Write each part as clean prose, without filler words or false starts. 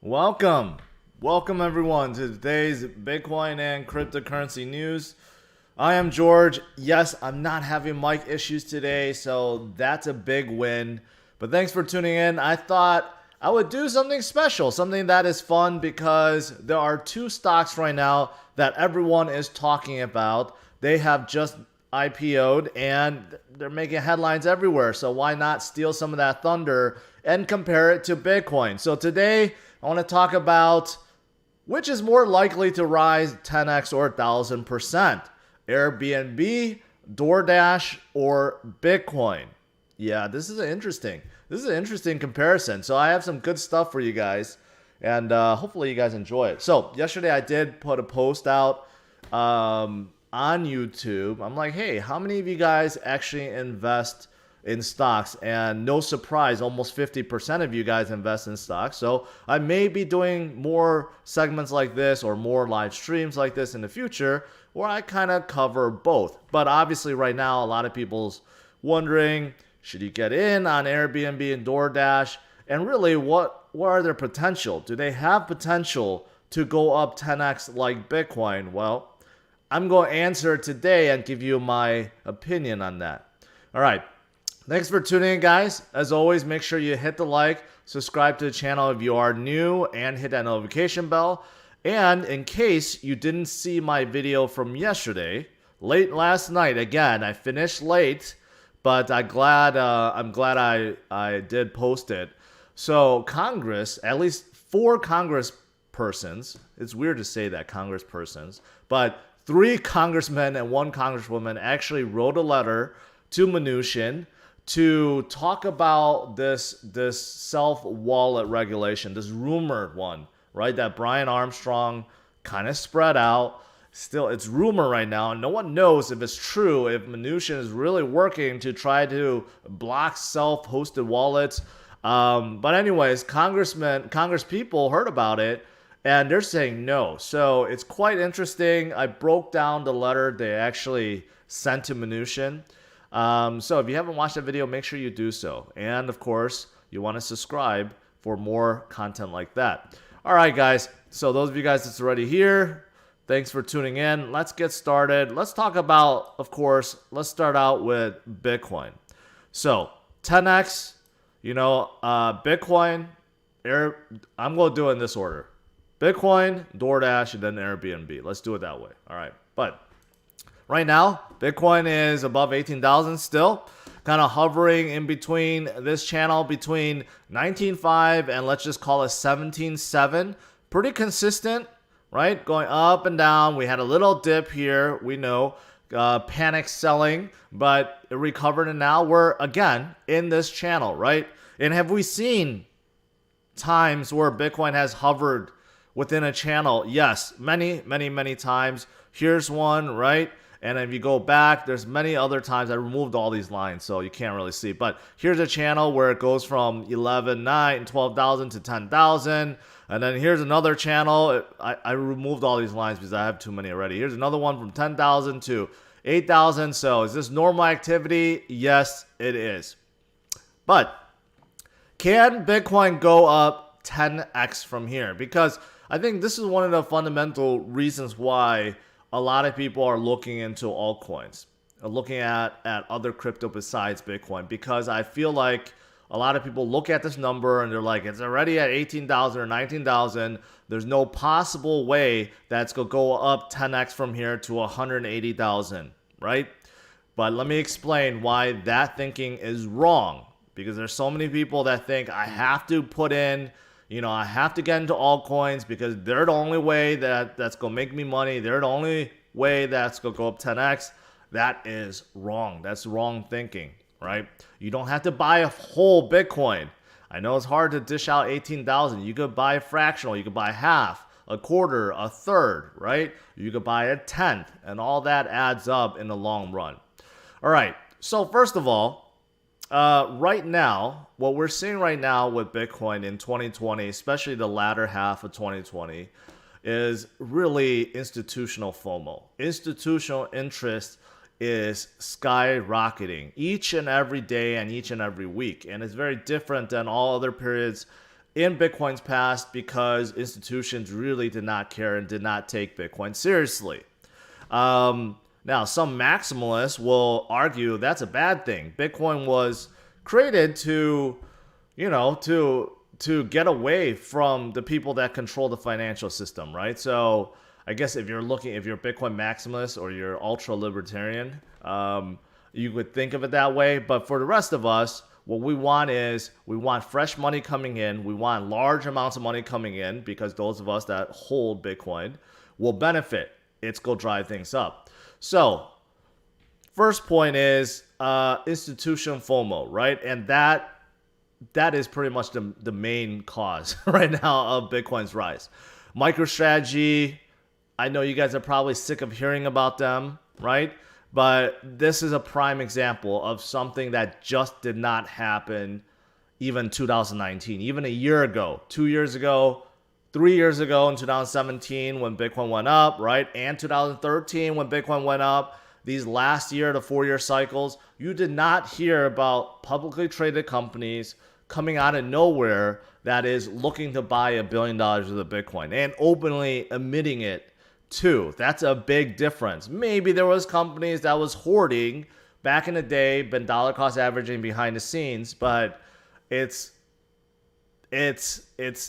Welcome. Welcome everyone to today's Bitcoin and cryptocurrency news. I am George. Yes, I'm not having mic issues today, so that's a big win. But thanks for tuning in. I thought I would do something special, something that is fun because there are two stocks right now that everyone is talking about. They have just IPO'd and they're making headlines everywhere. So why not steal some of that thunder and compare it to Bitcoin? So today I want to talk about which is more likely to rise 10x or 1000%. Airbnb, DoorDash, or Bitcoin. Yeah, this is an interesting comparison. So I have some good stuff for you guys, and hopefully you guys enjoy it. So yesterday I did put a post out on YouTube. I'm like, hey, how many of you guys actually invest in stocks? And no surprise, almost 50% of you guys invest in stocks. So I may be doing more segments like this or more live streams like this in the future where I kind of cover both. But obviously right now, a lot of people's wondering, should you get in on Airbnb and DoorDash? And really, what are their potential? Do they have potential to go up 10x like Bitcoin? Well, I'm going to answer today and give you my opinion on that. All right. Thanks for tuning in, guys. As always, make sure you hit the like, subscribe to the channel if you are new, and hit that notification bell. And in case you didn't see my video from yesterday, late last night, again, I finished late, but I'm glad I did post it. So Congress, at least 4 congresspersons, it's weird to say that, congresspersons, but 3 congressmen and 1 congresswoman actually wrote a letter to Mnuchin to talk about this self-wallet regulation, this rumored one, right? That Brian Armstrong kind of spread out. Still, it's rumor right now, and no one knows if it's true, if Mnuchin is really working to try to block self-hosted wallets. But anyways, Congress people heard about it, and they're saying no. So it's quite interesting. I broke down the letter they actually sent to Mnuchin. So if you haven't watched that video, make sure you do so. And of course, you want to subscribe for more content like that. All right, guys. So those of you guys that's already here, thanks for tuning in. Let's get started. Let's talk about, of course, let's start out with Bitcoin. So 10x, Bitcoin, I'm going to do it in this order. Bitcoin, DoorDash, and then Airbnb. Let's do it that way. All right. But right now, Bitcoin is above 18,000 still, kind of hovering in between this channel between 19.5 and let's just call it 17.7. Pretty consistent, right? Going up and down. We had a little dip here. We know panic selling, but it recovered, and now we're again in this channel, right? And have we seen times where Bitcoin has hovered within a channel? Yes, many, many, many times. Here's one, right? And if you go back, there's many other times. I removed all these lines, so you can't really see. But here's a channel where it goes from 11.9 and 12,000 to 10,000. And then here's another channel. I removed all these lines because I have too many already. Here's another one from 10,000 to 8,000. So is this normal activity? Yes, it is. But can Bitcoin go up 10x from here? Because I think this is one of the fundamental reasons why a lot of people are looking into altcoins, looking at other crypto besides Bitcoin, because I feel like a lot of people look at this number and they're like, it's already at 18,000 or 19,000. There's no possible way that's going to go up 10x from here to 180,000, right? But let me explain why that thinking is wrong, because there's so many people that think I have to put in, I have to get into altcoins because they're the only way that's going to make me money. They're the only way that's going to go up 10x. That is wrong. That's wrong thinking, right? You don't have to buy a whole Bitcoin. I know it's hard to dish out 18,000. You could buy a fractional. You could buy half, a quarter, a third, right? You could buy a tenth, and all that adds up in the long run. All right. So first of all, right now, what we're seeing right now with Bitcoin in 2020, especially the latter half of 2020, is really institutional FOMO. Institutional interest is skyrocketing each and every day and each and every week. And it's very different than all other periods in Bitcoin's past because institutions really did not care and did not take Bitcoin seriously. Now, some maximalists will argue that's a bad thing. Bitcoin was created to, to get away from the people that control the financial system, right? So I guess if you're a Bitcoin maximalist or you're ultra libertarian, you would think of it that way. But for the rest of us, what we want fresh money coming in. We want large amounts of money coming in because those of us that hold Bitcoin will benefit. It's going to drive things up. So first point is institutional FOMO, right? And that is pretty much the main cause right now of Bitcoin's rise. MicroStrategy, I know you guys are probably sick of hearing about them, right? But this is a prime example of something that just did not happen even 2019, even a year ago, 2 years ago, 3 years ago in 2017 when Bitcoin went up, right? And 2013 when Bitcoin went up. These last year to 4-year cycles, you did not hear about publicly traded companies coming out of nowhere that is looking to buy $1 billion worth of Bitcoin and openly admitting it too. That's a big difference. Maybe there was companies that was hoarding back in the day, been dollar cost averaging behind the scenes, but it's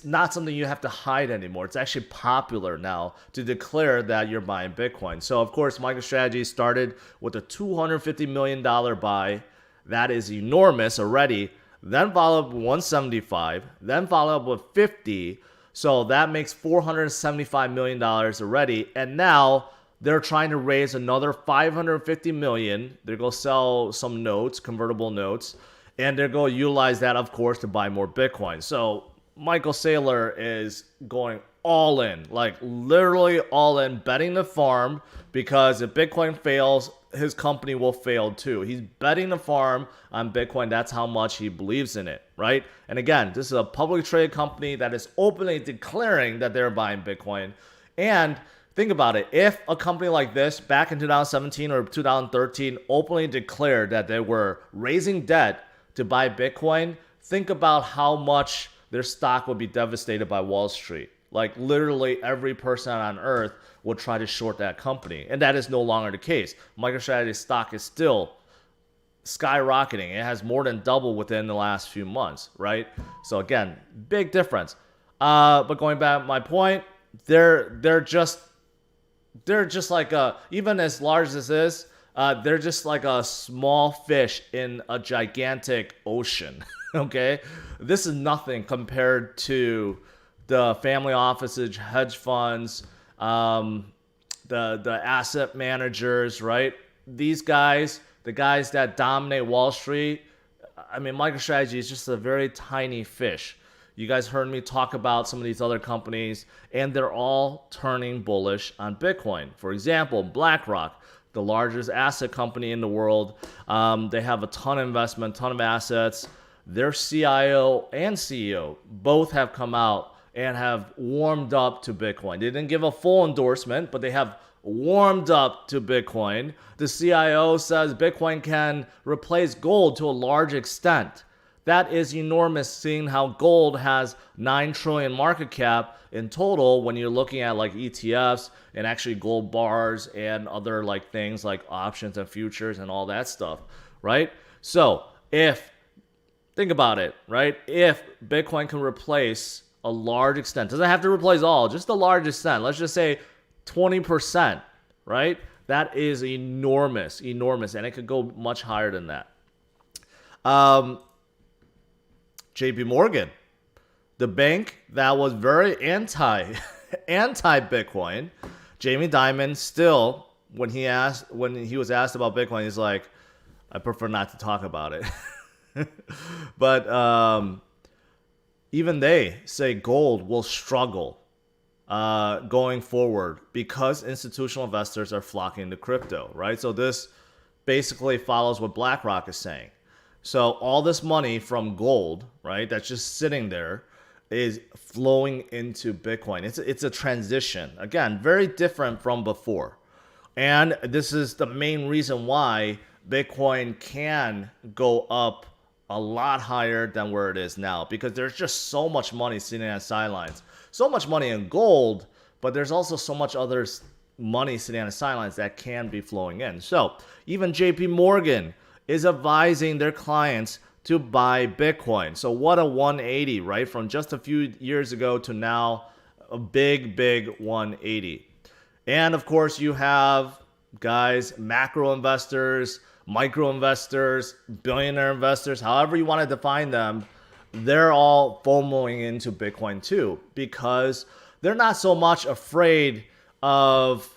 not something you have to hide anymore. It's actually popular now to declare that you're buying Bitcoin. So of course, MicroStrategy started with a $250 million buy. That is enormous already. Then followed up with 175, then followed up with 50. So that makes $475 million already. And now they're trying to raise another $550 million. They're going to sell some notes, convertible notes, and they're going to utilize that, of course, to buy more Bitcoin. So Michael Saylor is going all in, like literally all in, betting the farm, because if Bitcoin fails, his company will fail too. He's betting the farm on Bitcoin. That's how much he believes in it, right? And again, this is a publicly traded company that is openly declaring that they're buying Bitcoin. And think about it. If a company like this back in 2017 or 2013 openly declared that they were raising debt to buy Bitcoin, think about how much their stock would be devastated by Wall Street. Like literally every person on earth will try to short that company. And that is no longer the case. MicroStrategy's stock is still skyrocketing. It has more than doubled within the last few months, right? So again, big difference. But going back to my point, they're just like even as large as this is, they're just like a small fish in a gigantic ocean. Okay? This is nothing compared to the family offices, hedge funds, the asset managers, right? These guys, the guys that dominate Wall Street, I mean, MicroStrategy is just a very tiny fish. You guys heard me talk about some of these other companies, and they're all turning bullish on Bitcoin. For example, BlackRock, the largest asset company in the world, they have a ton of investment, ton of assets. Their CIO and CEO both have come out and have warmed up to Bitcoin. They didn't give a full endorsement, but they have warmed up to Bitcoin. The CIO says Bitcoin can replace gold to a large extent. That is enormous, seeing how gold has 9 trillion market cap in total when you're looking at like ETFs and actually gold bars and other like things like options and futures and all that stuff, right? So think about it, right? If Bitcoin can replace a large extent, doesn't have to replace all, just a large extent, let's just say 20%, right? That is enormous, and it could go much higher than that. JP Morgan, the bank that was very anti Bitcoin, Jamie Dimon still, when he was asked about Bitcoin, he's like, I prefer not to talk about it. But even they say gold will struggle going forward because institutional investors are flocking to crypto, right? So this basically follows what BlackRock is saying. So all this money from gold, right, that's just sitting there is flowing into Bitcoin. It's a transition. Again, very different from before. And this is the main reason why Bitcoin can go up a lot higher than where it is now because there's just so much money sitting on the sidelines. So much money in gold, but there's also so much other money sitting on the sidelines that can be flowing in. So even JP Morgan is advising their clients to buy Bitcoin. So what a 180, right? From just a few years ago to now, a big, big 180. And of course, you have guys, macro investors, micro investors, billionaire investors, however you want to define them, they're all FOMOing into Bitcoin too because they're not so much afraid of,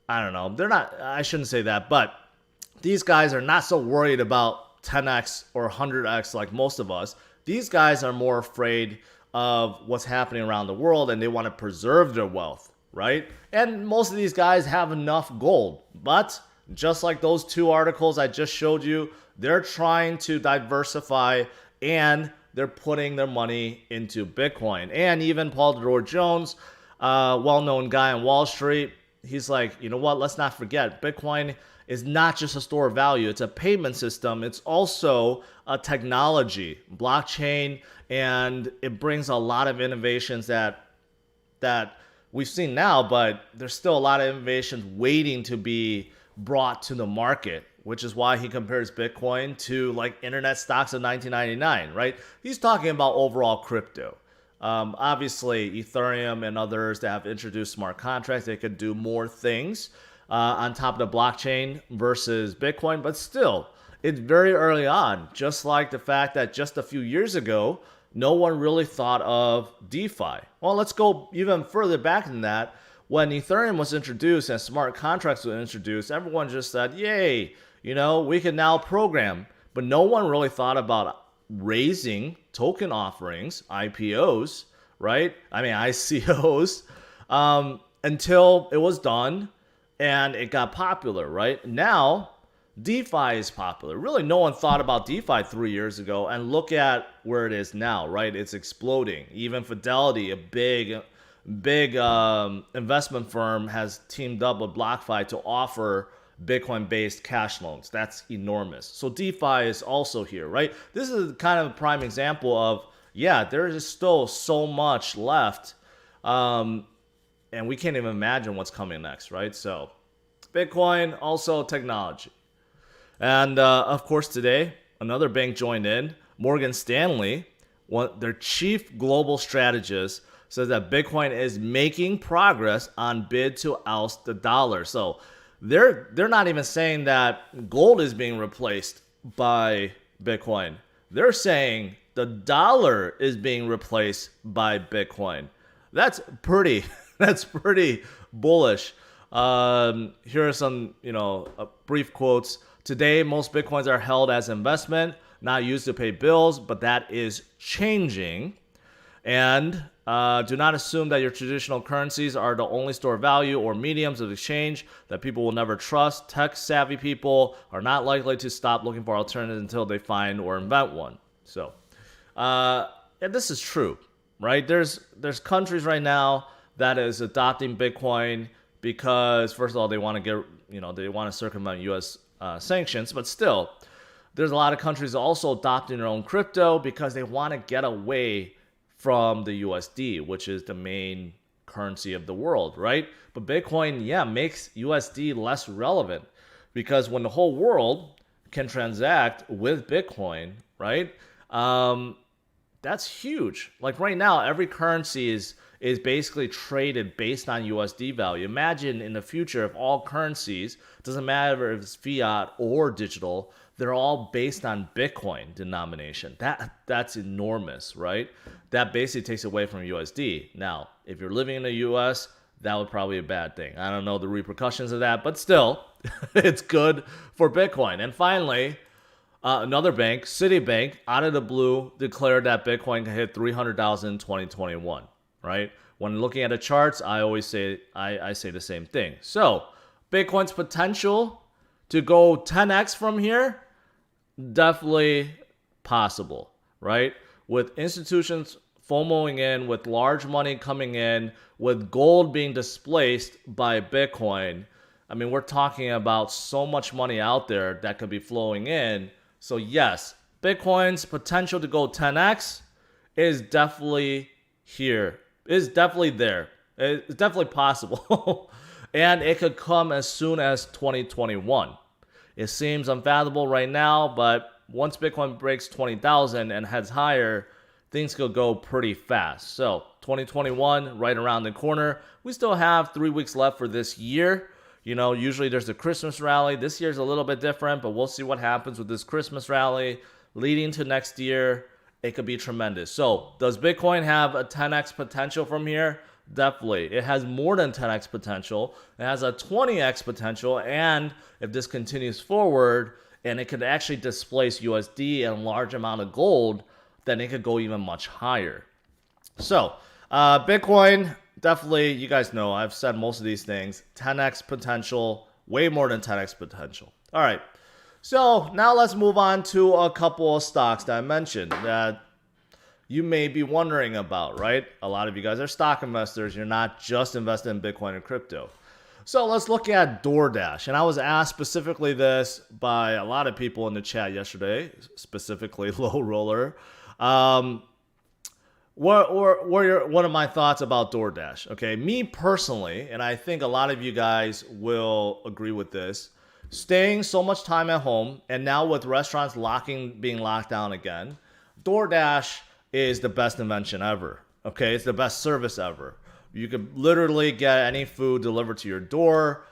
I don't know, I shouldn't say that, but these guys are not so worried about 10x or 100x like most of us. These guys are more afraid of what's happening around the world and they want to preserve their wealth, right? And most of these guys have enough gold, but just like those two articles I just showed you, they're trying to diversify and they're putting their money into Bitcoin. And even Paul DeRoy Jones, well-known guy on Wall Street, he's like, you know what, let's not forget, Bitcoin is not just a store of value. It's a payment system. It's also a technology, blockchain, and it brings a lot of innovations that we've seen now, but there's still a lot of innovations waiting to be brought to the market, which is why he compares Bitcoin to like internet stocks of 1999, right? He's talking about overall crypto. Obviously, Ethereum and others that have introduced smart contracts, they could do more things on top of the blockchain versus Bitcoin, but still, it's very early on. Just like the fact that just a few years ago, no one really thought of DeFi. Well, let's go even further back than that. When Ethereum was introduced and smart contracts were introduced, everyone just said, yay, we can now program. But no one really thought about raising token offerings, IPOs, right? I mean, ICOs, until it was done and it got popular, right? Now, DeFi is popular. Really, no one thought about DeFi 3 years ago, and look at where it is now, right? It's exploding. Even Fidelity, a big investment firm, has teamed up with BlockFi to offer Bitcoin-based cash loans. That's enormous. So DeFi is also here, right? This is kind of a prime example of, yeah, there is still so much left, and we can't even imagine what's coming next, right? So Bitcoin, also technology. And of course, today, another bank joined in. Morgan Stanley, their chief global strategist, says that Bitcoin is making progress on bid to oust the dollar. So they're not even saying that gold is being replaced by Bitcoin. They're saying the dollar is being replaced by Bitcoin. That's pretty bullish. Here are some, brief quotes. Today, most Bitcoins are held as investment, not used to pay bills, but that is changing. And do not assume that your traditional currencies are the only store of value or mediums of exchange that people will never trust. Tech-savvy people are not likely to stop looking for alternatives until they find or invent one. So, and this is true, right? There's countries right now that is adopting Bitcoin because, first of all, they want to they want to circumvent U.S. Sanctions, but still, there's a lot of countries also adopting their own crypto because they want to get away from the USD, which is the main currency of the world, right? But Bitcoin, makes USD less relevant because when the whole world can transact with Bitcoin, right? That's huge. Like right now, every currency is basically traded based on USD value. Imagine in the future if all currencies, doesn't matter if it's fiat or digital, they're all based on Bitcoin denomination. That's enormous, right? That basically takes away from USD. Now, if you're living in the US, that would probably be a bad thing. I don't know the repercussions of that, but still, it's good for Bitcoin. And finally, another bank, Citibank, out of the blue, declared that Bitcoin can hit 300,000 in 2021. Right? When looking at the charts, I always say I say the same thing. So Bitcoin's potential to go 10x from here, definitely possible, right? With institutions FOMOing in, with large money coming in, with gold being displaced by Bitcoin. I mean, we're talking about so much money out there that could be flowing in. So yes, Bitcoin's potential to go 10x is definitely here. Is definitely there. It's definitely possible. And it could come as soon as 2021. It seems unfathomable right now, but once Bitcoin breaks 20,000 and heads higher, things could go pretty fast. So 2021, right around the corner. We still have 3 weeks left for this year. You know, usually there's a Christmas rally. This year's a little bit different, but we'll see what happens with this Christmas rally leading to next year. It could be tremendous. So does Bitcoin have a 10x potential from here? Definitely. It has more than 10x potential. It has a 20x potential. And if this continues forward and it could actually displace USD and a large amount of gold, then it could go even much higher. So Bitcoin, definitely, you guys know, I've said most of these things. 10x potential, way more than 10x potential. All right. So now let's move on to a couple of stocks that I mentioned that you may be wondering about, right? A lot of you guys are stock investors. You're not just invested in Bitcoin or crypto. So let's look at DoorDash. And I was asked specifically this by a lot of people in the chat yesterday, specifically Low Roller. What are my thoughts about DoorDash? Okay, me personally, and I think a lot of you guys will agree with this, staying so much time at home, and now with restaurants being locked down again, DoorDash is the best invention ever. Okay, it's the best service ever. You could literally get any food delivered to your door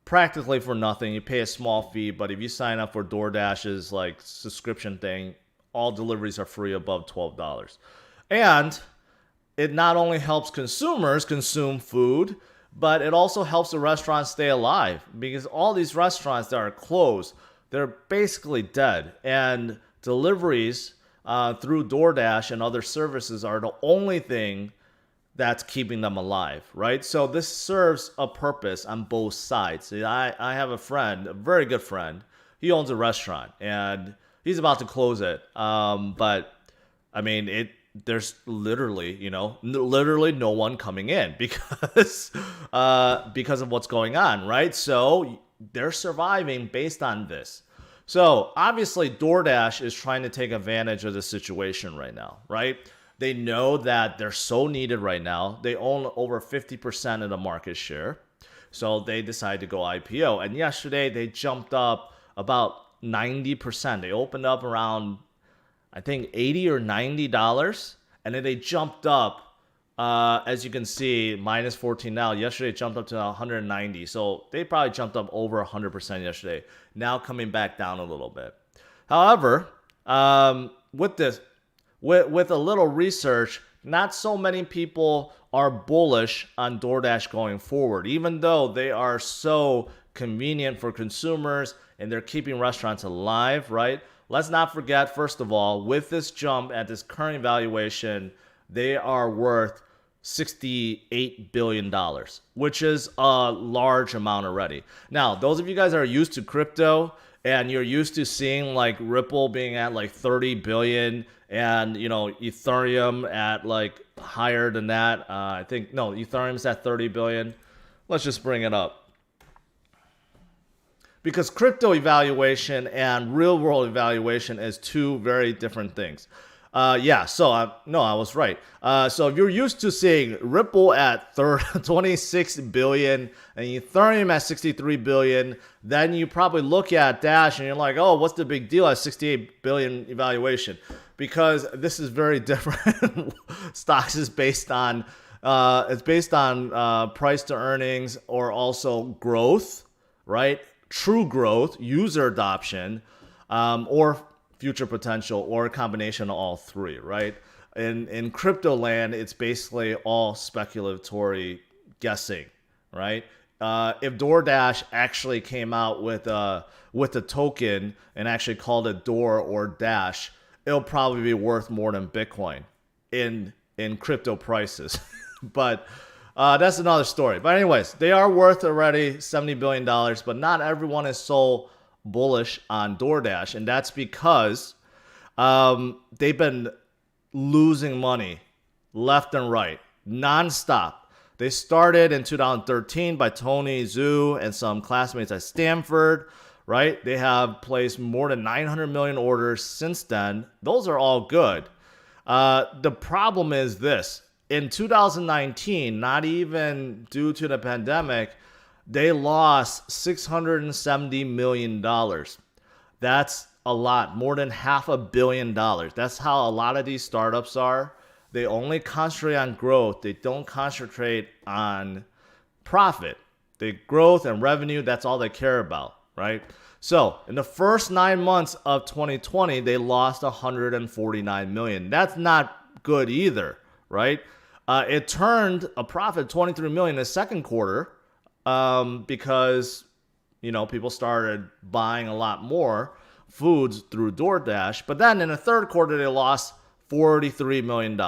practically for nothing. You pay a small fee, but if you sign up for DoorDash's like subscription thing, all deliveries are free above $12. And it not only helps consumers consume food, but it also helps the restaurants stay alive, because all these restaurants that are closed, they're basically dead. And deliveries through DoorDash and other services are the only thing that's keeping them alive, right? So this serves a purpose on both sides. I have a friend, a very good friend. He owns a restaurant and he's about to close it. But I mean, there's literally no one coming in because of what's going on, right? So they're surviving based on this. So obviously DoorDash is trying to take advantage of the situation right now, right? They know that they're so needed right now. They own over 50% of the market share. So they decided to go IPO. And yesterday they jumped up about 90%. They opened up around, I think, $80 or $90. And then they jumped up, as you can see, minus 14 now. Yesterday it jumped up to 190. So they probably jumped up over 100% yesterday. Now coming back down a little bit. However, with a little research, not so many people are bullish on DoorDash going forward, even though they are so convenient for consumers and they're keeping restaurants alive, right? Let's not forget, first of all, with this jump at this current valuation, they are worth $68 billion, which is a large amount already. Now, those of you guys that are used to crypto and you're used to seeing like Ripple being at like 30 billion and, Ethereum at like higher than that. Ethereum's at 30 billion. Let's just bring it up. Because crypto evaluation and real world evaluation is two very different things. I was right. So if you're used to seeing Ripple at 26 billion and Ethereum at 63 billion, then you probably look at Dash and you're like, oh, what's the big deal at 68 billion evaluation? Because this is very different. Stocks is based on price to earnings or also growth, right? True growth, user adoption, or future potential, or a combination of all three, right? In crypto land, it's basically all speculatory guessing, right? If DoorDash actually came out with a token and actually called it Door or Dash, it'll probably be worth more than Bitcoin in crypto prices. But that's another story. But anyways, they are worth already $70 billion, but not everyone is so bullish on DoorDash, and that's because they've been losing money left and right, nonstop. They started in 2013 by Tony Zhu and some classmates at Stanford, right? They have placed more than 900 million orders since then. Those are all good. The problem is this. In 2019, not even due to the pandemic, they lost $670 million. That's a lot, more than $500 million. That's how a lot of these startups are. They only concentrate on growth. They don't concentrate on profit. The growth and revenue, that's all they care about, right? So in the first 9 months of 2020, they lost 149 million. That's not good either, right? It turned a profit 23 million in the second quarter because people started buying a lot more foods through DoorDash. But then in the third quarter, they lost $43 million.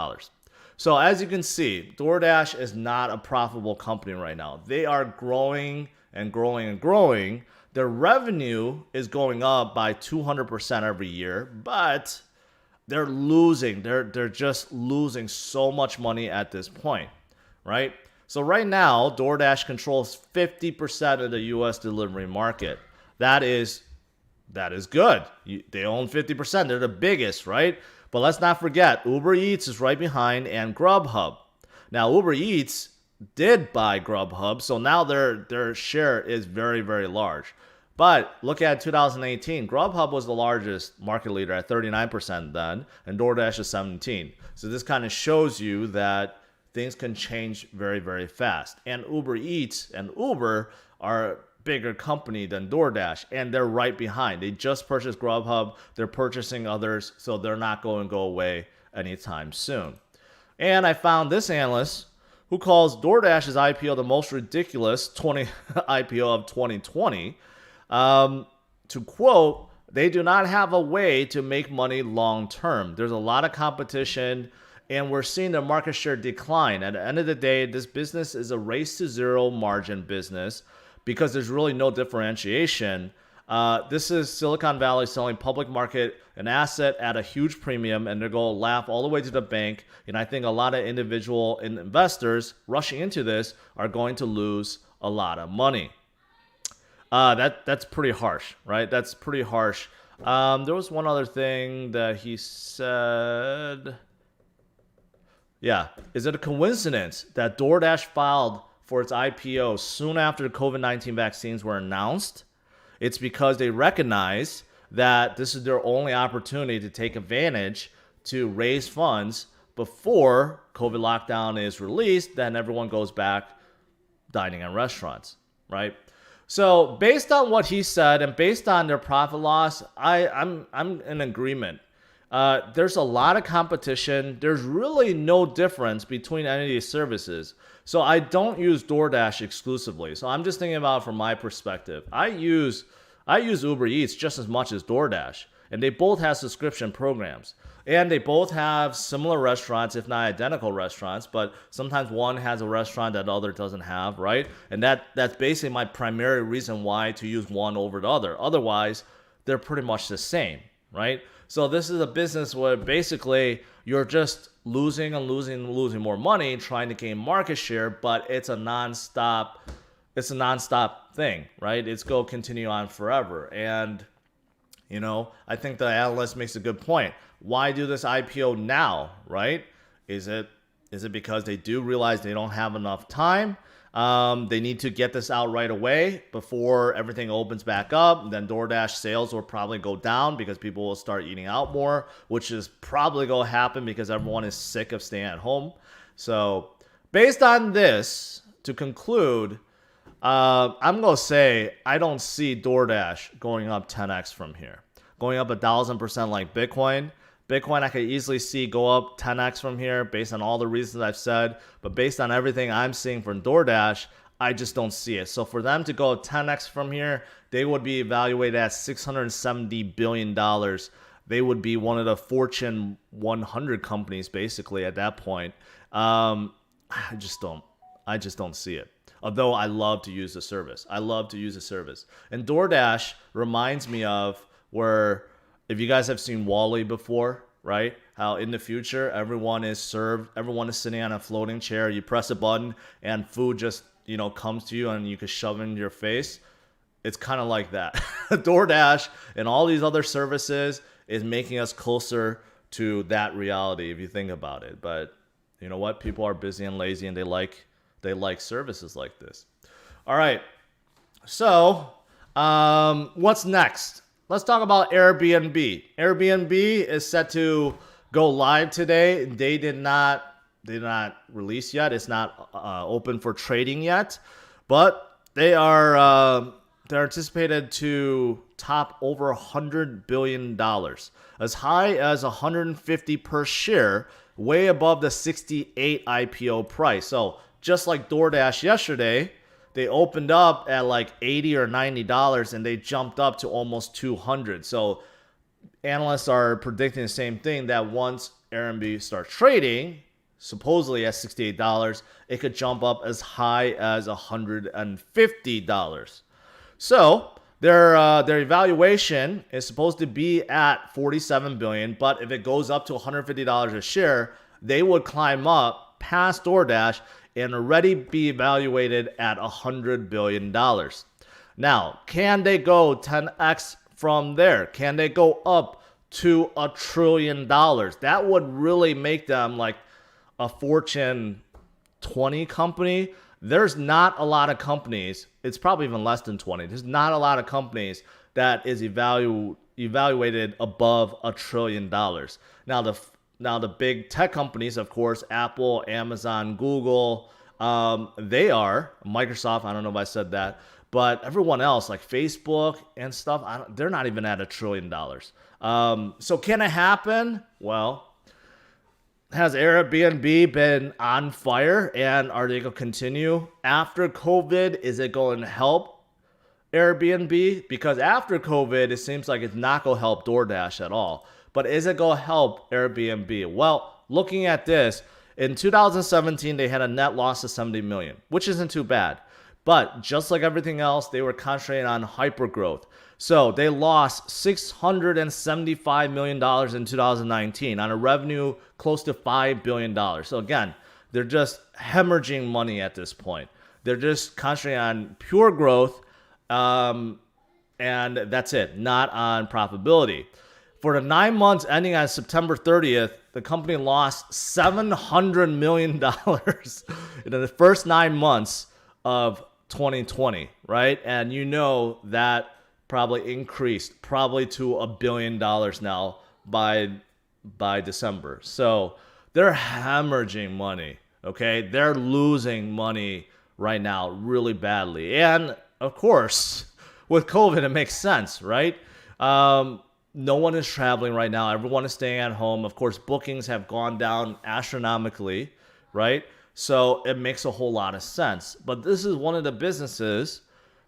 So as you can see, DoorDash is not a profitable company right now. They are growing and growing and growing. Their revenue is going up by 200% every year, but they're losing. They're just losing so much money at this point, right? So right now, DoorDash controls 50% of the US delivery market. That is good. They own 50%. They're the biggest, right? But let's not forget, Uber Eats is right behind and Grubhub. Now, Uber Eats did buy Grubhub, so now their share is very, very large. But look at 2018. Grubhub was the largest market leader at 39% then, and DoorDash is 17%. So this kind of shows you that things can change very, very fast. And Uber Eats and Uber are bigger company than DoorDash, and they're right behind. They just purchased Grubhub. They're purchasing others, so they're not going to go away anytime soon. And I found this analyst who calls DoorDash's IPO the most ridiculous IPO of 2020. To quote, they do not have a way to make money long term. There's a lot of competition, and we're seeing the market share decline. At the end of the day, this business is a race to zero margin business, because there's really no differentiation. This is Silicon Valley selling public market an asset at a huge premium, and they're going to laugh all the way to the bank. And I think a lot of individual investors rushing into this are going to lose a lot of money. That's pretty harsh, right? That's pretty harsh. There was one other thing that he said. Yeah, is it a coincidence that DoorDash filed for its IPO soon after the COVID-19 vaccines were announced? It's because they recognize that this is their only opportunity to take advantage to raise funds before COVID lockdown is released. Then everyone goes back dining in restaurants, right? So based on what he said and based on their profit loss, I'm in agreement. There's a lot of competition. There's really no difference between any of these services. So I don't use DoorDash exclusively. So I'm just thinking about it from my perspective. I use Uber Eats just as much as DoorDash, and they both have subscription programs. And they both have similar restaurants, if not identical restaurants, but sometimes one has a restaurant that the other doesn't have, right? And that's basically my primary reason why to use one over the other. Otherwise, they're pretty much the same, right? So this is a business where basically you're just losing and losing and losing more money trying to gain market share, but it's a nonstop thing, right? It's going to continue on forever. And I think the analyst makes a good point. Why do this IPO now, right? Is it because they do realize they don't have enough time? They need to get this out right away before everything opens back up. Then DoorDash sales will probably go down because people will start eating out more, which is probably going to happen because everyone is sick of staying at home. So based on this, to conclude, I'm going to say I don't see DoorDash going up 10x from here. Going up 1,000% like Bitcoin. Bitcoin, I could easily see go up 10x from here based on all the reasons I've said. But based on everything I'm seeing from DoorDash, I just don't see it. So for them to go 10x from here, they would be evaluated at $670 billion. They would be one of the Fortune 100 companies basically at that point. I just don't see it. Although I love to use the service. And DoorDash reminds me of where, if you guys have seen Wall-E before, right? How in the future, everyone is sitting on a floating chair. You press a button and food just, comes to you and you can shove it in your face. it's kind of like that. DoorDash and all these other services is making us closer to that reality if you think about it. But you know what? People are busy and lazy, and they like services like this. All right. So, what's next? Let's talk about Airbnb. Airbnb is set to go live today. They did not release yet. It's not open for trading yet, but they're anticipated to top over $100 billion, as high as 150 per share, way above the 68 IPO price. So just like DoorDash yesterday, they opened up at like $80 or $90 and they jumped up to almost 200. So analysts are predicting the same thing, that once Airbnb starts trading, supposedly at $68, it could jump up as high as $150. So their evaluation is supposed to be at $47 billion, but if it goes up to $150 a share, they would climb up past DoorDash and already be evaluated at $100 billion. Now, can they go 10x from there? Can they go up to $1 trillion? That would really make them like a Fortune 20 company. There's not a lot of companies, it's probably even less than 20. There's not a lot of companies that is evaluated above $1 trillion. Now the big tech companies, of course, Apple, Amazon, Google, they are. Microsoft, I don't know if I said that, but everyone else like Facebook and stuff, they're not even at $1 trillion. So can it happen? Well, has Airbnb been on fire, and are they going to continue after COVID? Is it going to help Airbnb? Because after COVID, it seems like it's not going to help DoorDash at all. But is it going to help Airbnb? Well, looking at this, in 2017, they had a net loss of $70 million, which isn't too bad. But just like everything else, they were concentrating on hypergrowth. So they lost $675 million in 2019 on a revenue close to $5 billion. So again, they're just hemorrhaging money at this point. They're just concentrating on pure growth, and that's it, not on profitability. For the 9 months ending on September 30th, the company lost $700 million in the first 9 months of 2020, right? And you know that probably increased to $1 billion now by December. So they're hemorrhaging money, okay? They're losing money right now really badly. And of course, with COVID, it makes sense, right? No one is traveling right now. Everyone is staying at home. Of course, bookings have gone down astronomically, right? So it makes a whole lot of sense. But this is one of the businesses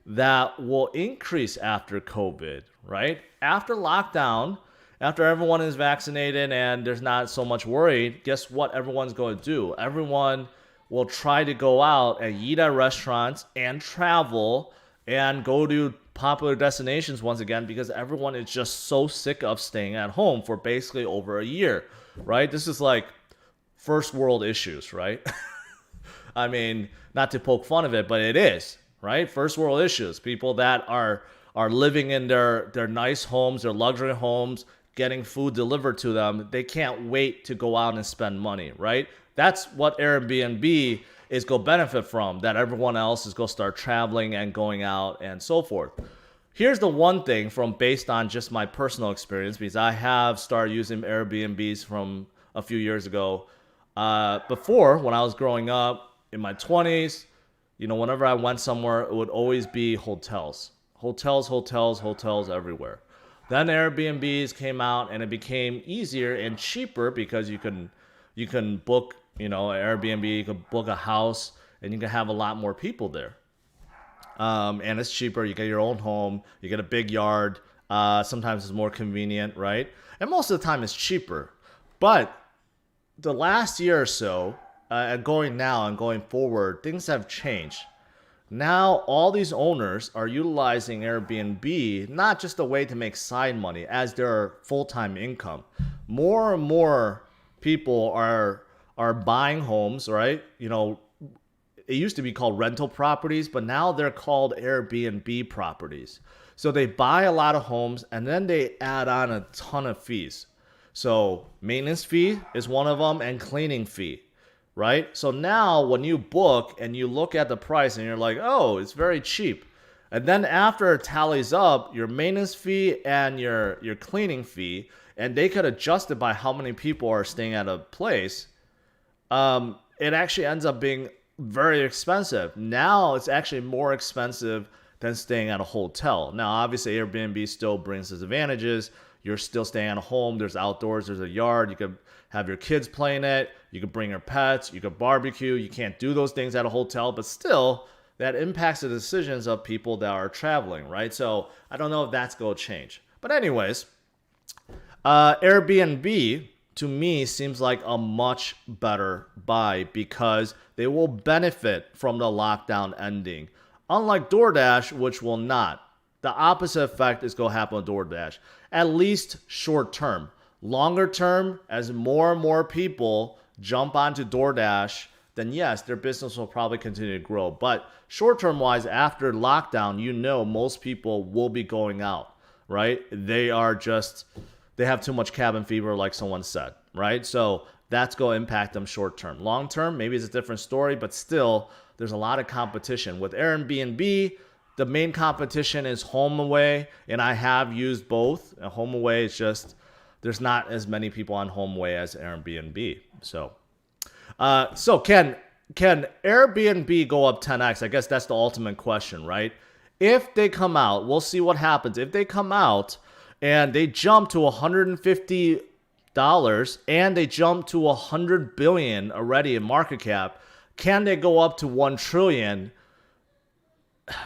that will increase after COVID, right? After lockdown, after everyone is vaccinated and there's not so much worried, guess what everyone's going to do? Everyone will try to go out and eat at restaurants and travel and go to popular destinations once again, because everyone is just so sick of staying at home for basically over a year, right? This is like first world issues, right? I mean, not to poke fun of it, but it is, right? First world issues. People that are living in their nice homes, their luxury homes, getting food delivered to them. They can't wait to go out and spend money, right? That's what Airbnb is going to benefit from, that everyone else is going to start traveling and going out and so forth. Here's the one thing from based on just my personal experience, because I have started using Airbnbs from a few years ago. Before, when I was growing up in my 20s, whenever I went somewhere, it would always be hotels. Hotels everywhere. Then Airbnbs came out and it became easier and cheaper because you can book, Airbnb, you can book a house and you can have a lot more people there. And it's cheaper. You get your own home. You get a big yard. Sometimes it's more convenient, right? And most of the time it's cheaper. But the last year or so, going now and going forward, things have changed. Now all these owners are utilizing Airbnb not just a way to make side money as their full-time income. More and more people are buying homes, right? it used to be called rental properties, but now they're called Airbnb properties. So they buy a lot of homes and then they add on a ton of fees. So maintenance fee is one of them and cleaning fee, right? So now when you book and you look at the price and you're like, oh, it's very cheap. And then after it tallies up your maintenance fee and your cleaning fee, and they could adjust it by how many people are staying at a place, it actually ends up being very expensive. Now it's actually more expensive than staying at a hotel. Now, obviously, Airbnb still brings its advantages. You're still staying at a home. There's outdoors. There's a yard. You could have your kids playing it. You could bring your pets. You could barbecue. You can't do those things at a hotel, but still, that impacts the decisions of people that are traveling, right? So I don't know if that's going to change. But anyways, Airbnb to me seems like a much better buy because they will benefit from the lockdown ending. Unlike DoorDash, which will not. The opposite effect is going to happen with DoorDash, at least short term. Longer term, as more and more people jump onto DoorDash, then yes, their business will probably continue to grow. But short term wise, after lockdown, most people will be going out, right? They have too much cabin fever, like someone said, right? So that's going to impact them short term. Long term, maybe it's a different story, but still, there's a lot of competition. With Airbnb, the main competition is HomeAway, and I have used both. HomeAway is just, there's not as many people on HomeAway as Airbnb. So can Airbnb go up 10x? I guess that's the ultimate question, right? If they come out, we'll see what happens. If they come out and they jump to $150 and they jump to $100 billion already in market cap, can they go up to $1 trillion?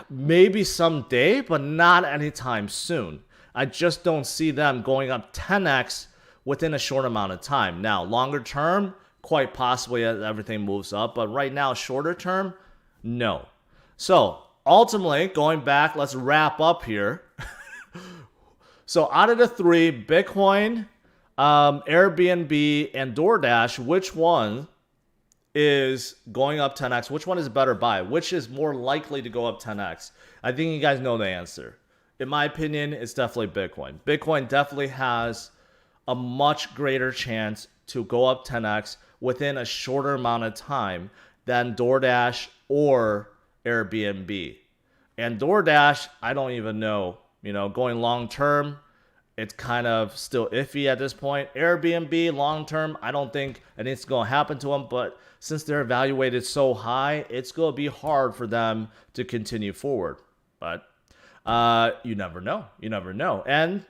Maybe someday, but not anytime soon. I just don't see them going up 10x within a short amount of time. Now, longer term, quite possibly as everything moves up, but right now, shorter term, no. So ultimately, going back, let's wrap up here. So out of the three, Bitcoin, Airbnb, and DoorDash, which one is going up 10x? Which one is a better buy? Which is more likely to go up 10x? I think you guys know the answer. In my opinion, it's definitely Bitcoin. Bitcoin definitely has a much greater chance to go up 10x within a shorter amount of time than DoorDash or Airbnb. And DoorDash, I don't even know. Going long term, it's kind of still iffy at this point. Airbnb, long term, I don't think anything's going to happen to them. But since they're evaluated so high, it's going to be hard for them to continue forward. But you never know. You never know. And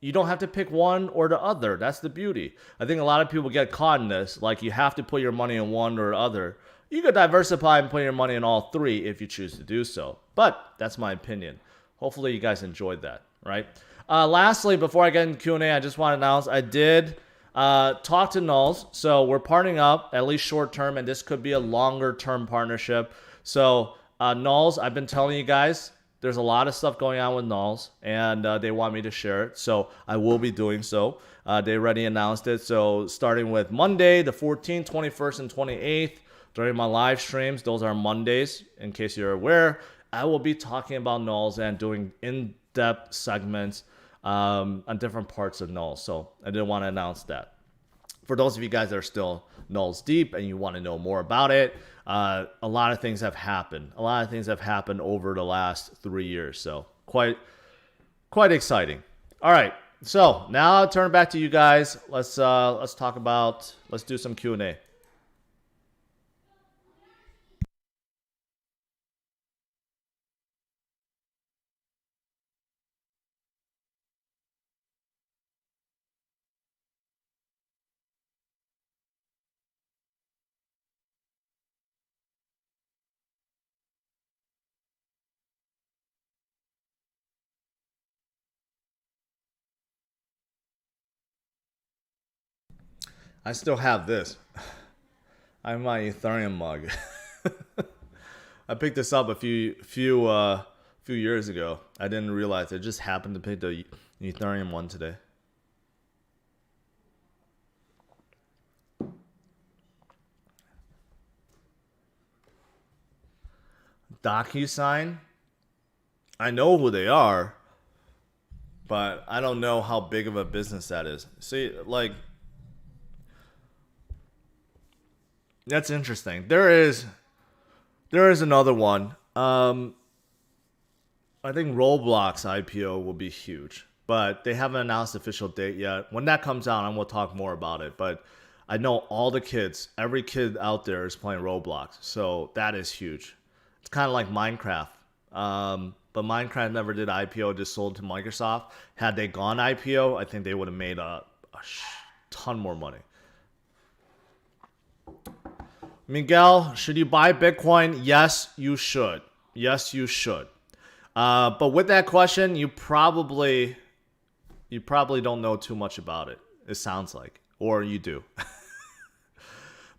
you don't have to pick one or the other. That's the beauty. I think a lot of people get caught in this. Like you have to put your money in one or the other. You could diversify and put your money in all three if you choose to do so. But that's my opinion. Hopefully you guys enjoyed that, right? Lastly, before I get into Q&A, I just want to announce I did talk to Nulls. So we're partnering up, at least short term, and this could be a longer term partnership. So Nulls, I've been telling you guys, there's a lot of stuff going on with Nulls, and they want me to share it. So I will be doing so. They already announced it. So starting with Monday, the 14th, 21st, and 28th, during my live streams, those are Mondays, in case you're aware, I will be talking about Nulls and doing in-depth segments on different parts of Nulls. So I didn't want to announce that. For those of you guys that are still Nulls deep and you want to know more about it, a lot of things have happened. A lot of things have happened over the last 3 years. So quite exciting. All right. So now I'll turn it back to you guys. Let's do some Q&A. I still have this. I have my Ethereum mug. I picked this up a few years ago. I didn't realize I just happened to pick the Ethereum one today. DocuSign, I know who they are, but I don't know how big of a business that is. See, like, that's interesting. There is another one. I think Roblox IPO will be huge, but they haven't announced the official date yet. When that comes out, I'm gonna talk more about it. But I know all the kids, every kid out there is playing Roblox, so that is huge. It's kind of like Minecraft. But Minecraft never did IPO, just sold to Microsoft. Had they gone IPO, I think they would have made a ton more money. Miguel, should you buy Bitcoin? Yes, you should. Yes, you should. But with that question, you probably don't know too much about it. It sounds like, or you do.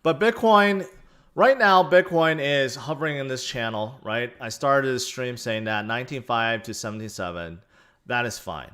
But Bitcoin, right now, Bitcoin is hovering in this channel, right? I started this stream saying that 19.5 to 77, that is fine.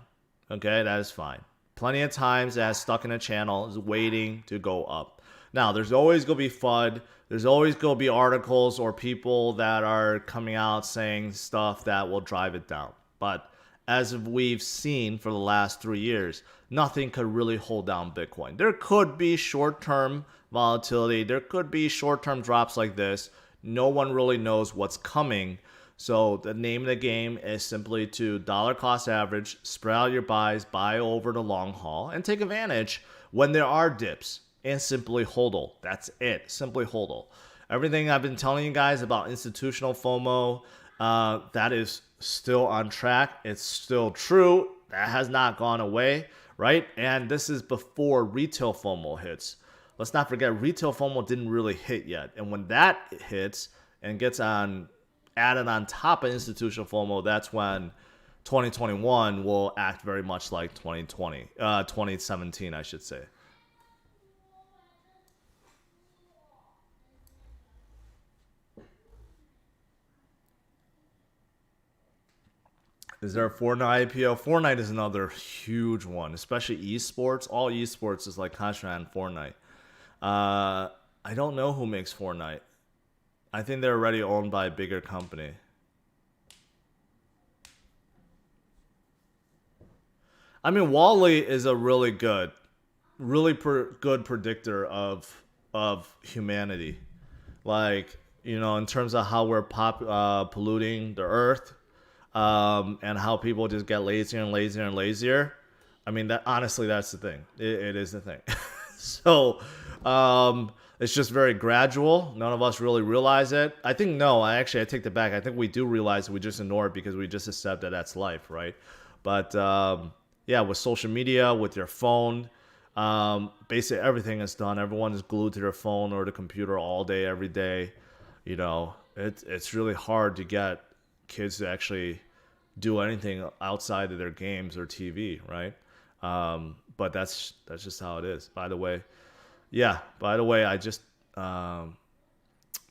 Okay, that is fine. Plenty of times it has stuck in a channel, is waiting to go up. Now, there's always going to be FUD. There's always going to be articles or people that are coming out saying stuff that will drive it down. But as we've seen for the last 3 years, nothing could really hold down Bitcoin. There could be short-term volatility. There could be short-term drops like this. No one really knows what's coming. So the name of the game is simply to dollar cost average, spread out your buys, buy over the long haul, and take advantage when there are dips. And simply hodl. That's it. Simply hodl. Everything I've been telling you guys about institutional FOMO, that is still on track. It's still true. That has not gone away, right? And this is before retail FOMO hits. Let's not forget, retail FOMO didn't really hit yet. And when that hits and gets added on top of institutional FOMO, that's when 2021 will act very much like 2017, I should say. Is there a Fortnite IPO? Fortnite is another huge one, especially esports. All esports is like concentrated on Fortnite. I don't know who makes Fortnite. I think they're already owned by a bigger company. I mean, Wally is a really good predictor of humanity. Like, you know, in terms of how we're polluting the earth. And how people just get lazier and lazier and lazier. I mean, that honestly, that's the thing. It is the thing. So, it's just very gradual. None of us really realize it. I think I take that back. I think we do realize it. We just ignore it because we just accept that that's life, right? But yeah, with social media, with your phone, basically everything is done. Everyone is glued to their phone or the computer all day, every day. You know, it's really hard to get kids to actually do anything outside of their games or TV, right? But that's just how it is. By the way, I just my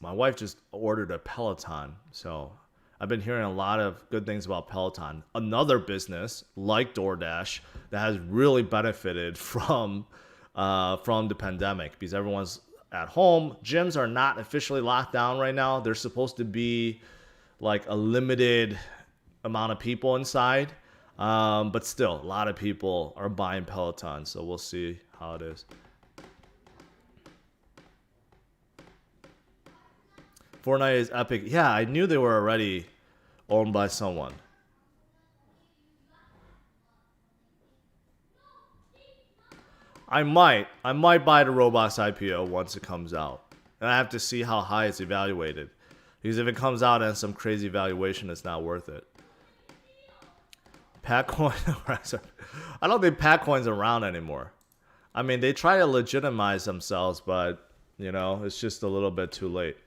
wife just ordered a Peloton, so I've been hearing a lot of good things about Peloton. Another business like DoorDash that has really benefited from the pandemic because everyone's at home. Gyms are not officially locked down right now. They're supposed to be like a limited amount of people inside. But still, a lot of people are buying Peloton, so we'll see how it is. Fortnite is epic. Yeah, I knew they were already owned by someone. I might buy the Roblox IPO once it comes out. And I have to see how high it's evaluated. Because if it comes out at some crazy valuation, it's not worth it. Patcoin, I don't think Patcoin's around anymore. I mean, they try to legitimize themselves, but, you know, it's just a little bit too late.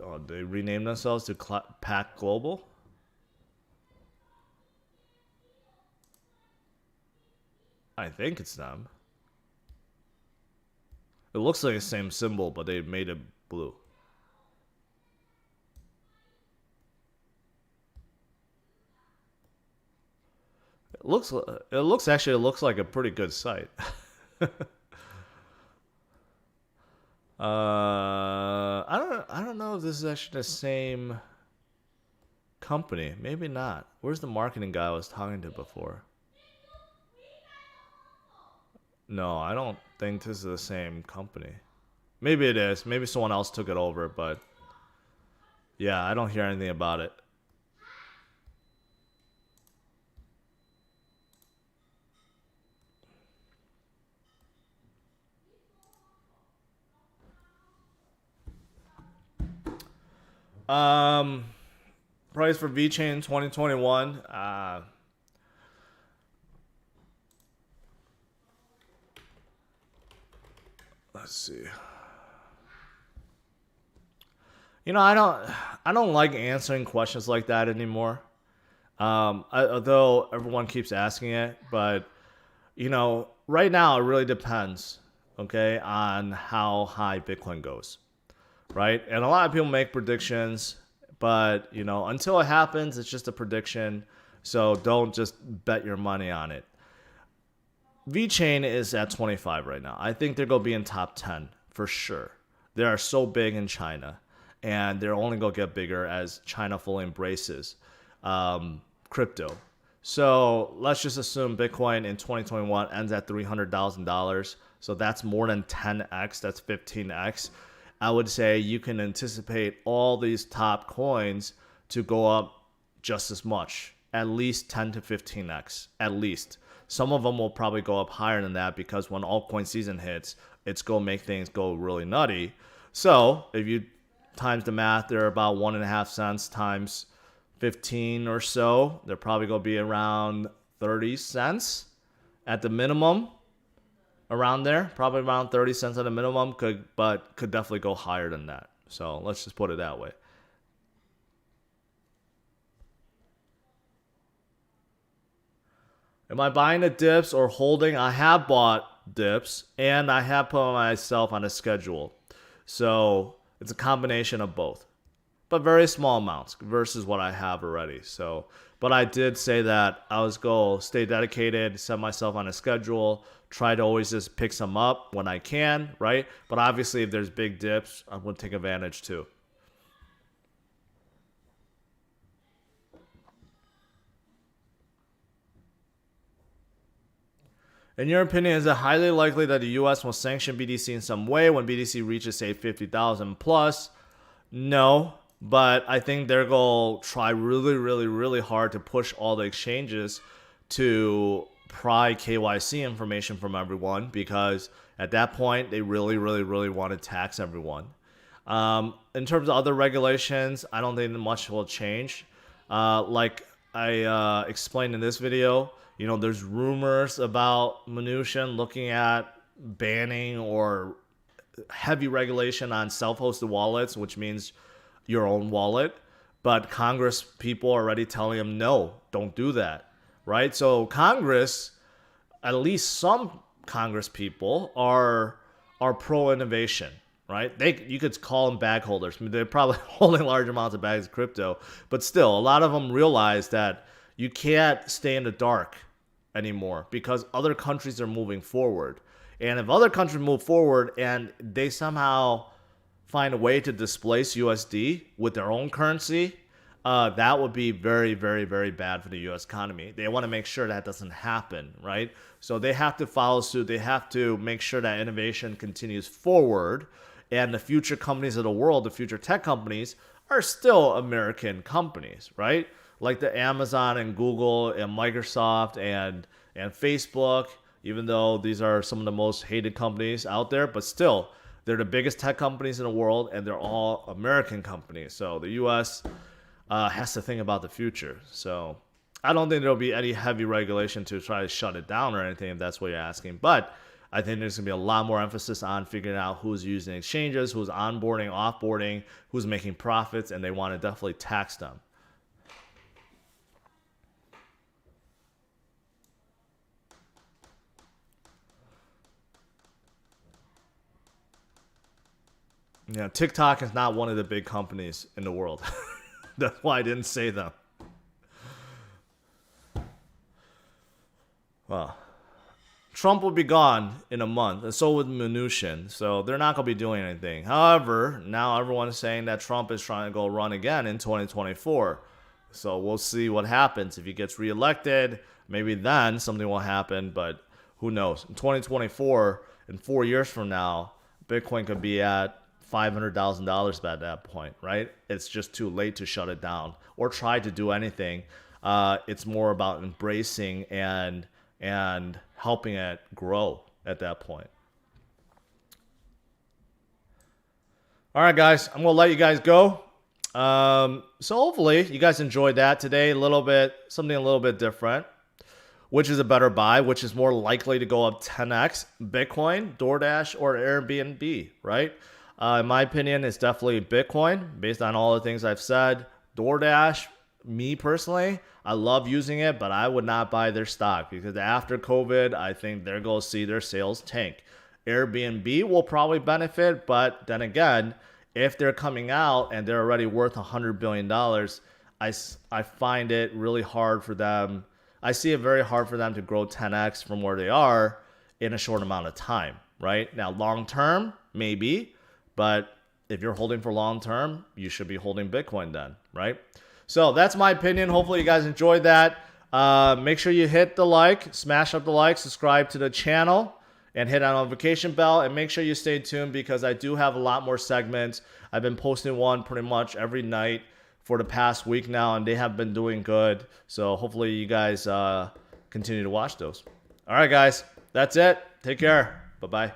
Oh, they renamed themselves to Pac Global? I think it's them. It looks like the same symbol, but they made it blue. It looks like a pretty good site. I don't know if this is actually the same company. Maybe not. Where's the marketing guy I was talking to before? No, I don't think this is the same company. Maybe it is. Maybe someone else took it over, but yeah, I don't hear anything about it. Um, Price for VeChain 2021. Let's see. You know, I don't like answering questions like that anymore. Although everyone keeps asking it, but you know, right now it really depends, okay, on how high Bitcoin goes, right? And a lot of people make predictions, but you know, until it happens, it's just a prediction. So don't just bet your money on it. VeChain is at 25 right now. I think they're going to be in top 10 for sure. They are so big in China, and they're only going to get bigger as China fully embraces crypto. So let's just assume Bitcoin in 2021 ends at $300,000. So that's more than 10x. That's 15x. I would say you can anticipate all these top coins to go up just as much, at least 10 to 15x, at least. Some of them will probably go up higher than that because when altcoin season hits, it's going to make things go really nutty. So if you times the math, they're about 1.5 cents times 15 or so. They're probably going to be around 30 cents at the minimum, around there. Probably around 30 cents at the minimum, but could definitely go higher than that. So let's just put it that way. Am I buying the dips or holding? I have bought dips and I have put myself on a schedule. So it's a combination of both, but very small amounts versus what I have already. So, but I did say that I was going to stay dedicated, set myself on a schedule, try to always just pick some up when I can, right? But obviously if there's big dips, I'm going to take advantage too. In your opinion, is it highly likely that the U.S. will sanction BTC in some way when BTC reaches, say, 50,000 plus? No, but I think they're going to try really, really, really hard to push all the exchanges to pry KYC information from everyone because at that point, they really, really, really want to tax everyone. In terms of other regulations, I don't think much will change. Like I explained in this video, you know, there's rumors about Mnuchin looking at banning or heavy regulation on self-hosted wallets, which means your own wallet. But Congress people are already telling him, no, don't do that, right? So Congress, at least some Congress people are pro-innovation, right? You could call them bag holders. I mean, they're probably holding large amounts of bags of crypto, but still, a lot of them realize that you can't stay in the dark anymore because other countries are moving forward. And if other countries move forward and they somehow find a way to displace USD with their own currency, that would be very, very, very bad for the U.S. economy. They want to make sure that doesn't happen, right? So they have to follow suit. They have to make sure that innovation continues forward. And the future companies of the world, the future tech companies, are still American companies, right? Like the Amazon and Google and Microsoft and Facebook, even though these are some of the most hated companies out there, but still, they're the biggest tech companies in the world, and they're all American companies. So the U.S. Has to think about the future. So I don't think there'll be any heavy regulation to try to shut it down or anything, if that's what you're asking. But I think there's going to be a lot more emphasis on figuring out who's using exchanges, who's onboarding, offboarding, who's making profits, and they want to definitely tax them. Yeah, TikTok is not one of the big companies in the world. That's why I didn't say them. Well, Trump will be gone in a month, and so would Mnuchin. So they're not going to be doing anything. However, now everyone is saying that Trump is trying to go run again in 2024. So we'll see what happens. If he gets reelected, maybe then something will happen, but who knows? In 2024, in 4 years from now, Bitcoin could be at $500,000 at that point, right? It's just too late to shut it down or try to do anything. It's more about embracing and helping it grow at that point. All right, guys, I'm gonna let you guys go. So hopefully you guys enjoyed that today. Something a little bit different. Which is a better buy? Which is more likely to go up 10x? Bitcoin, DoorDash, or Airbnb, right? In my opinion, it's definitely Bitcoin based on all the things I've said. DoorDash, me personally, I love using it, but I would not buy their stock because after COVID, I think they're going to see their sales tank. Airbnb will probably benefit, but then again, if they're coming out and they're already worth $100 billion, I find it really hard for them. I see it very hard for them to grow 10x from where they are in a short amount of time, right? Now, long term, maybe, but if you're holding for long term, you should be holding Bitcoin then, right? So that's my opinion. Hopefully you guys enjoyed that. Make sure you hit the like, smash up the like, subscribe to the channel, and hit that notification bell. And make sure you stay tuned because I do have a lot more segments. I've been posting one pretty much every night for the past week now, and they have been doing good. So hopefully you guys continue to watch those. All right, guys, that's it. Take care. Bye-bye.